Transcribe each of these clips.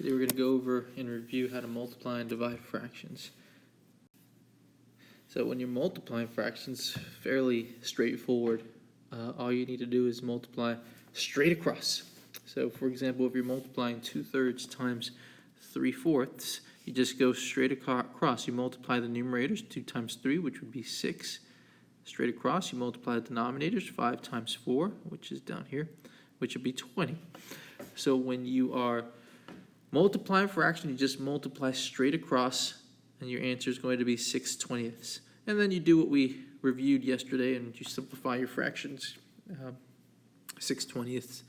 Today we're going to go over and review how to multiply and divide fractions. So when you're multiplying fractions, fairly straightforward. All you need to do is multiply straight across. So for example, if you're multiplying 2/3 times 3/4, you just go straight across. You multiply the numerators, 2 times 3, which would be 6. Straight across, you multiply the denominators, 5 times 4, which is down here, which would be 20. So when you are multiplying fractions, you just multiply straight across, and your answer is going to be 6/20. And then you do what we reviewed yesterday, and you simplify your fractions. 6/20.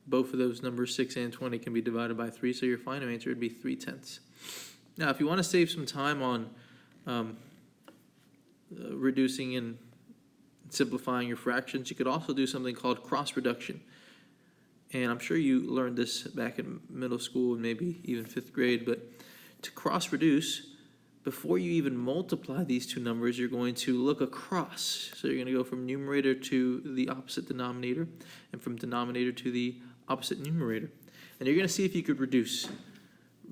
Both of those numbers, 6 and 20, can be divided by 3, so your final answer would be 3/10. Now, if you want to save some time on reducing and simplifying your fractions, you could also do something called cross reduction. And I'm sure you learned this back in middle school and maybe even 5th grade, but to cross reduce, before you even multiply these two numbers, you're going to look across. So you're going to go from numerator to the opposite denominator, and from denominator to the opposite numerator. And you're going to see if you could reduce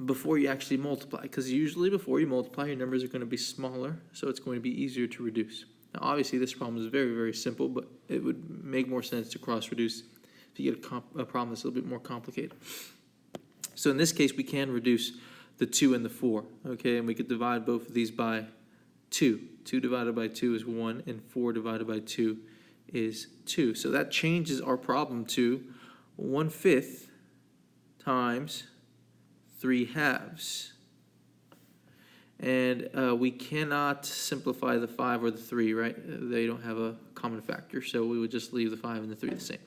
before you actually multiply, because usually before you multiply, your numbers are going to be smaller, so it's going to be easier to reduce. Now, obviously, this problem is very, very simple, but it would make more sense to cross reduce if you get a problem that's a little bit more complicated. So in this case, we can reduce the 2 and the 4, okay? And we could divide both of these by 2. 2 divided by 2 is 1, and 4 divided by 2 is 2. So that changes our problem to 1/5 times 3/2. And we cannot simplify the 5 or the 3, right? They don't have a common factor, so we would just leave the 5 and the 3 the same.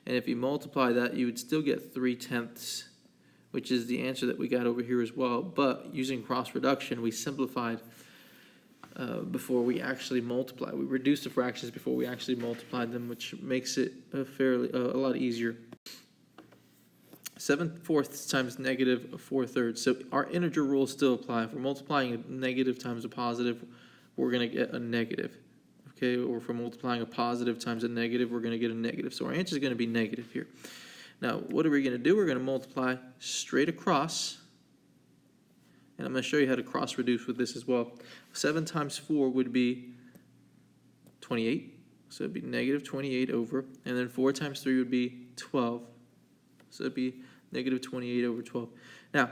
And if you multiply that, you would still get 3/10, which is the answer that we got over here as well. But using cross reduction, we simplified before we actually multiply. We reduced the fractions before we actually multiplied them, which makes it a lot easier. 7/4 times -4/3. So our integer rules still apply. If we're multiplying a negative times a positive, we're going to get a negative. Okay, or if we're multiplying a positive times a negative, we're going to get a negative. So our answer is going to be negative here. Now, what are we going to do? We're going to multiply straight across. And I'm going to show you how to cross reduce with this as well. 7 times 4 would be 28. So it would be -28 over. And then 4 times 3 would be 12. So it would be -28 over 12. Now,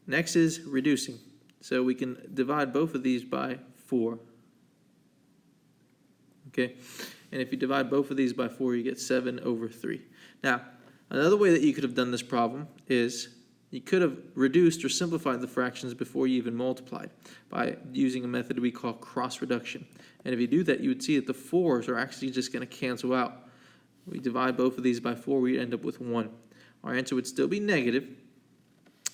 next is reducing. So we can divide both of these by 4. Okay, and if you divide both of these by 4, you get 7/3. Now, another way that you could have done this problem is you could have reduced or simplified the fractions before you even multiplied by using a method we call cross reduction. And if you do that, you would see that the 4s are actually just going to cancel out. We divide both of these by 4, we end up with 1. Our answer would still be negative,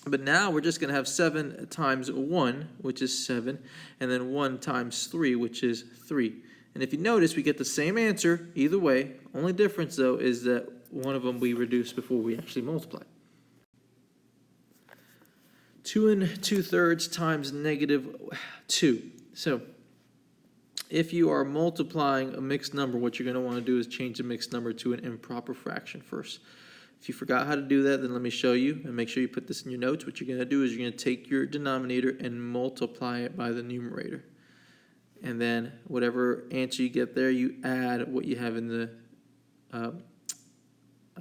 but now we're just going to have 7 times 1, which is 7, and then 1 times 3, which is 3. And if you notice, we get the same answer either way. Only difference, though, is that one of them we reduce before we actually multiply. 2 2/3 times -2. So if you are multiplying a mixed number, what you're going to want to do is change the mixed number to an improper fraction first. If you forgot how to do that, then let me show you, and make sure you put this in your notes. What you're going to do is you're going to take your denominator and multiply it by the numerator. And then whatever answer you get there, you add what you have in the, I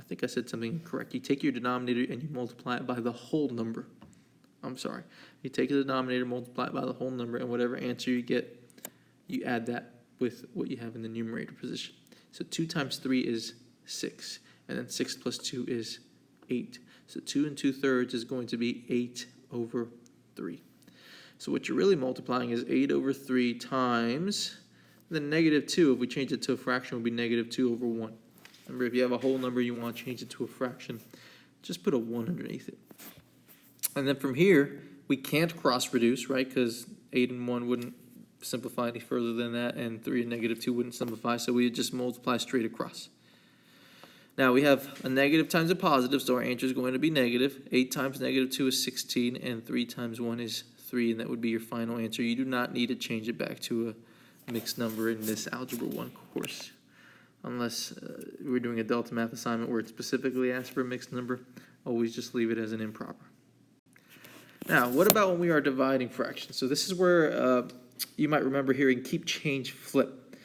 think I said something incorrect. You take your denominator and you multiply it by the whole number. I'm sorry. You take the denominator, multiply it by the whole number, and whatever answer you get, you add that with what you have in the numerator position. So 2 times 3 is 6, and then 6 plus 2 is 8. So 2 2/3 is going to be 8/3. So what you're really multiplying is 8/3 times the -2. If we change it to a fraction, it would be -2/1. Remember, if you have a whole number you want to change it to a fraction, just put a 1 underneath it. And then from here, we can't cross reduce, right? Because 8 and 1 wouldn't simplify any further than that, and 3 and -2 wouldn't simplify, so we just multiply straight across. Now we have a negative times a positive, so our answer is going to be negative. 8 times -2 is 16, and 3 times 1 is 3, and that would be your final answer. You do not need to change it back to a mixed number in this Algebra 1 course, unless we're doing a Delta Math assignment where it specifically asks for a mixed number. Always just leave it as an improper. Now, what about when we are dividing fractions? So this is where you might remember hearing keep, change, flip.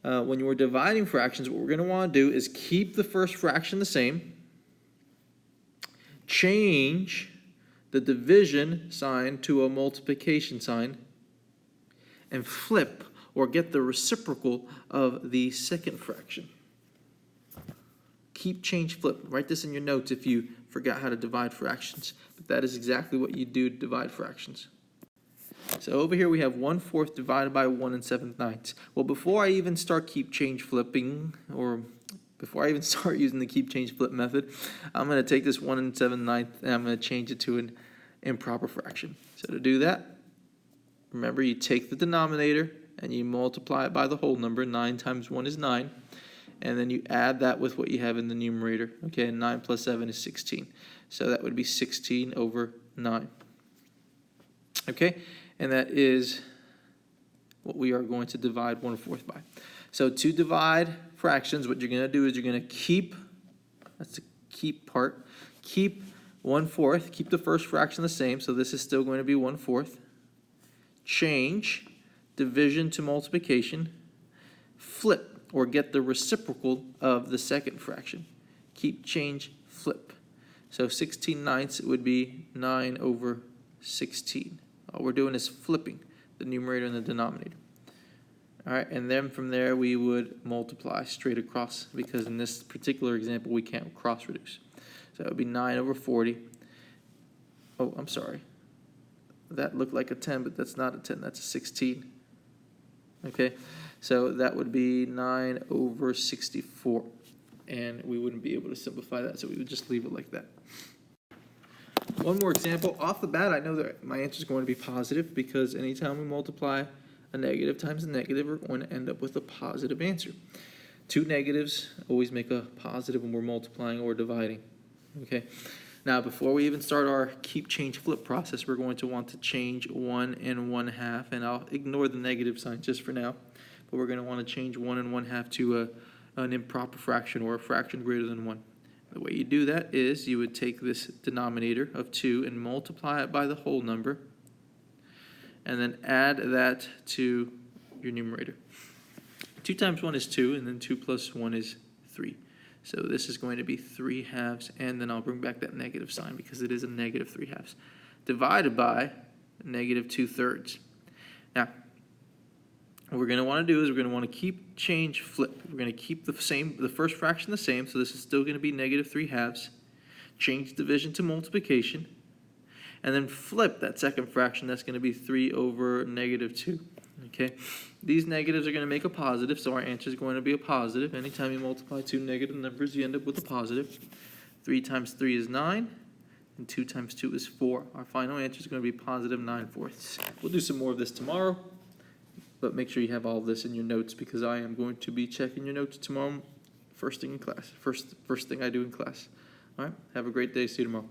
When you are dividing fractions, what we're going to want to do is keep the first fraction the same, change the division sign to a multiplication sign, and flip or get the reciprocal of the second fraction. Keep, change, flip. Write this in your notes if you forgot how to divide fractions. But that is exactly what you do to divide fractions. So over here we have 1/4 divided by 1 7/9. Well, before I even start keep, change, flipping, or before I even start using the keep, change, flip method, I'm going to take this 1 7/9 and I'm going to change it to an improper fraction. So to do that, remember you take the denominator and you multiply it by the whole number. 9 times 1 is 9. And then you add that with what you have in the numerator. Okay, 9 plus 7 is 16. So that would be 16 over 9. Okay, and that is what we are going to divide 1/4 by. So to divide fractions, what you're going to do is you're going to keep, that's the keep part, keep 1/4, keep the first fraction the same, so this is still going to be 1/4. Change division to multiplication, flip, or get the reciprocal of the second fraction. Keep, change, flip. So 16/9 would be 9 over 16. All we're doing is flipping the numerator and the denominator. All right, and then from there we would multiply straight across, because in this particular example we can't cross reduce. So it would be 9 over 40. Oh, I'm sorry. That looked like a 10, but that's not a 10, that's a 16. Okay, so that would be 9 over 64. And we wouldn't be able to simplify that, so we would just leave it like that. One more example. Off the bat, I know that my answer is going to be positive, because anytime we multiply a negative times a negative, we're going to end up with a positive answer. Two negatives always make a positive when we're multiplying or dividing. Okay. Now, before we even start our keep, change, flip process, we're going to want to change 1 1/2, and I'll ignore the negative sign just for now, but we're going to want to change 1 1/2 to an improper fraction, or a fraction greater than 1. The way you do that is you would take this denominator of 2 and multiply it by the whole number, and then add that to your numerator. 2 times 1 is 2, and then 2 plus 1 is 3. So this is going to be 3/2, and then I'll bring back that negative sign because it is a negative 3/2, divided by negative 2/3. Now, what we're going to want to do is we're going to want to keep, change, flip. We're going to keep the first fraction the same, so this is still going to be negative 3/2. Change division to multiplication, and then flip that second fraction. That's going to be 3 over negative 2. Okay, these negatives are going to make a positive, so our answer is going to be a positive. Anytime you multiply two negative numbers, you end up with a positive. 3 times 3 is 9, and 2 times 2 is 4. Our final answer is going to be positive 9/4. We'll do some more of this tomorrow, but make sure you have all of this in your notes, because I am going to be checking your notes tomorrow, first thing in class, first thing I do in class. All right, have a great day. See you tomorrow.